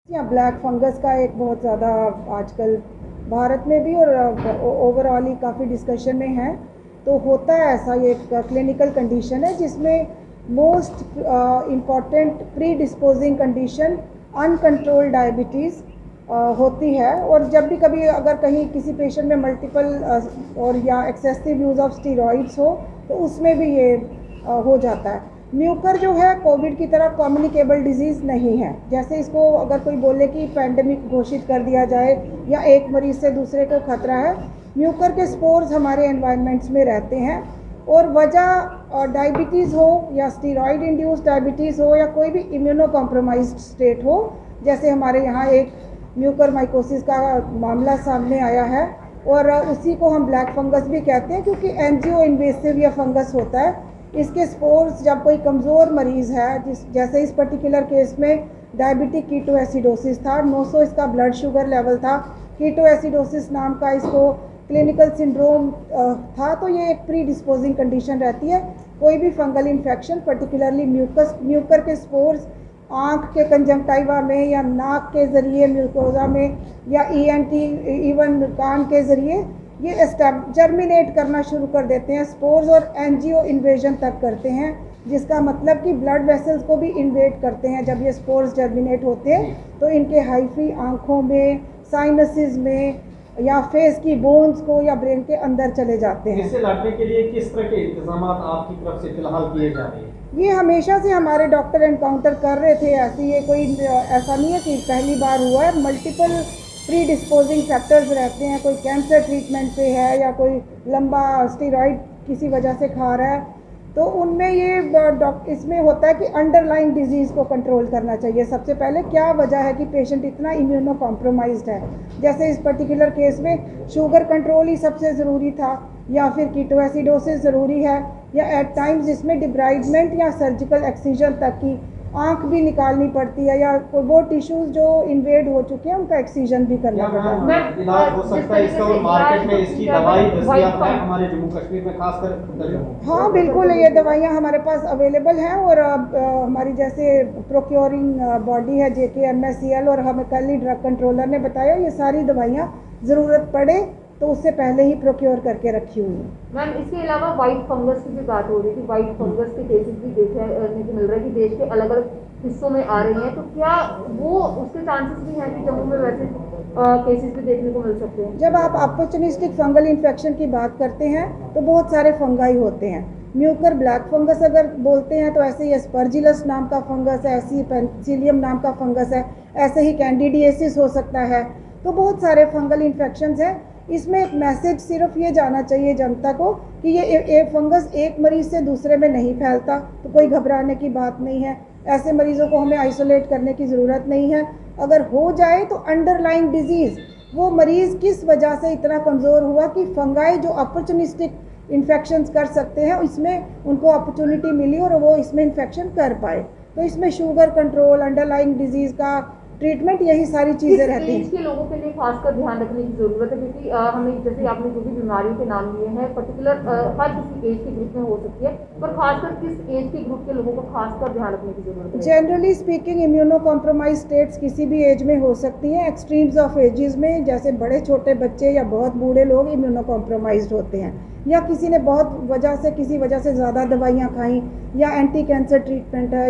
Black fungus का एक बहुत ज़्यादा आजकल भारत में भी और ओवरऑल ही काफ़ी डिस्कशन में है। तो होता है ऐसा, ये एक क्लिनिकल कंडीशन है जिसमें most important pre disposing condition uncontrolled diabetes होती है। और जब भी कभी अगर कहीं किसी पेशेंट में मल्टीपल और या एक्सेसिव यूज़ ऑफ स्टीरॉइड्स हो तो उसमें भी ये हो जाता है। म्यूकर जो है कोविड की तरह कम्युनिकेबल डिजीज़ नहीं है। जैसे इसको अगर कोई बोले कि पैंडेमिक घोषित कर दिया जाए या एक मरीज से दूसरे को खतरा है, म्यूकर के स्पोर्स हमारे एनवायरनमेंट्स में रहते हैं। और वजह डायबिटीज़ हो या स्टीरॉयड इंड्यूस्ड डायबिटीज़ हो या कोई भी इम्यूनो कॉम्प्रोमाइज्ड स्टेट हो, जैसे हमारे यहाँ एक म्यूकर माइकोसिस का मामला सामने आया है और उसी को हम ब्लैक फंगस भी कहते हैं क्योंकि एंजियो इन्वेसिव या फंगस होता है। इसके स्पोर्स जब कोई कमज़ोर मरीज़ है, जैसे इस पर्टिकुलर केस में डायबिटिक कीटोएसिडोसिस था, 900 इसका ब्लड शुगर लेवल था, कीटोएसिडोसिस नाम का इसको क्लिनिकल सिंड्रोम था। तो ये एक प्री डिस्पोजिंग कंडीशन रहती है। कोई भी फंगल इन्फेक्शन पर्टिकुलरली म्यूकर के स्पोर्स आँख के कंजंक्टिवा में या नाक के ज़रिए म्यूकोजा में या ईएनटी इवन कान के ज़रिए ये जर्मिनेट करना शुरू कर देते हैं स्पोर्स और एंजियो इन्वेजन तक करते हैं, जिसका मतलब कि ब्लड वेसल्स को भी इन्वेड करते हैं। जब ये स्पोर्स जर्मिनेट होते हैं तो इनके हाइफी आँखों में, साइनसिस में या फेस की बोन्स को या ब्रेन के अंदर चले जाते हैं। इससे लड़ने के लिए किस तरह के इंतजाम आपकी तरफ से फिलहाल किए जा रहे हैं? ये हमेशा से हमारे डॉक्टर एनकाउंटर कर रहे थे। ये कोई ऐसा नहीं है कि पहली बार हुआ है। मल्टीपल प्री डिस्पोजिंग फैक्टर्स रहते हैं। कोई कैंसर ट्रीटमेंट पे है या कोई लंबा स्टीरॉइड किसी वजह से खा रहा है, तो उनमें ये इसमें होता है कि अंडरलाइंग डिजीज़ को कंट्रोल करना चाहिए। सबसे पहले क्या वजह है कि पेशेंट इतना इम्यूनो कॉम्प्रोमाइज्ड है। जैसे इस पर्टिकुलर केस में शुगर कंट्रोल ही सबसे ज़रूरी था, या फिर कीटोएसिडोसिस ज़रूरी है, या एट टाइम्स इसमें डिब्राइडमेंट या सर्जिकल एक्सीजन तक की आँख भी निकालनी पड़ती है, या वो टिश्यूज़ जो इन्वेड हो चुके हैं उनका एक्सीजन भी करना पड़ता है। इलाज हो सकता है इसका और मार्केट में इसकी दवाई दस्तयाब है हमारे जम्मू कश्मीर में, खासकर? हाँ बिल्कुल, ये दवाइयाँ हमारे पास अवेलेबल हैं और हमारी जैसे प्रोक्योरिंग बॉडी है JKMSCL, और हमें कल ही ड्रग कंट्रोलर ने बताया ये सारी दवाइयाँ ज़रूरत पड़े तो उससे पहले ही प्रोक्योर करके रखी हुई है। मैम, इसके अलावा वाइट फंगस की भी बात हो रही थी। वाइट फंगस के केसेस भी देखने को मिल रहे हैं कि देश के अलग अलग हिस्सों में आ रही हैं, तो क्या वो उसके चांसेस भी हैं कि जम्मू में वैसे केसेस भी देखने को मिल सकते हैं? जब आप अपॉर्चुनिस्टिक फंगल इन्फेक्शन की बात करते हैं तो बहुत सारे फंगाई होते हैं। म्यूकर ब्लैक फंगस अगर बोलते हैं तो ऐसे ही एस्परजिलस नाम का फंगस है, ऐसे ही पेनिसिलियम नाम का फंगस है, ऐसे ही कैंडिडियासिस हो सकता है। तो बहुत सारे फंगल इन्फेक्शंस हैं। इसमें एक मैसेज सिर्फ ये जाना चाहिए जनता को कि ये फंगस एक मरीज से दूसरे में नहीं फैलता, तो कोई घबराने की बात नहीं है। ऐसे मरीज़ों को हमें आइसोलेट करने की ज़रूरत नहीं है। अगर हो जाए तो अंडरलाइंग डिजीज़, वो मरीज़ किस वजह से इतना कमज़ोर हुआ कि फंगाई जो अपॉर्चुनिस्टिक इन्फेक्शंस कर सकते हैं, इसमें उनको अपॉर्चुनिटी मिली और वो इसमें इन्फेक्शन कर पाए। तो इसमें शुगर कंट्रोल, अंडरलाइंग डिजीज़ का ट्रीटमेंट, यही सारी चीज़ें रहती हैं। एज के लोगों के लिए खासकर ध्यान रखने की ज़रूरत है, क्योंकि हमें जैसे आपने जो भी बीमारियों के नाम लिए हैं पर्टिकुलर हर किसी एज के ग्रुप में हो सकती है, पर खासकर किस एज के ग्रुप के लोगों को खासकर ध्यान रखने की ज़रूरत है? Generally speaking immuno compromise states किसी भी एज में हो सकती हैं। एक्सट्रीम्स ऑफ एजेस में जैसे बड़े छोटे बच्चे या बहुत बूढ़े लोग इम्यूनो कॉम्प्रोमाइज्ड होते हैं, या किसी ने बहुत किसी वजह से ज़्यादा दवाइयाँ खाई, या एंटी कैंसर ट्रीटमेंट है।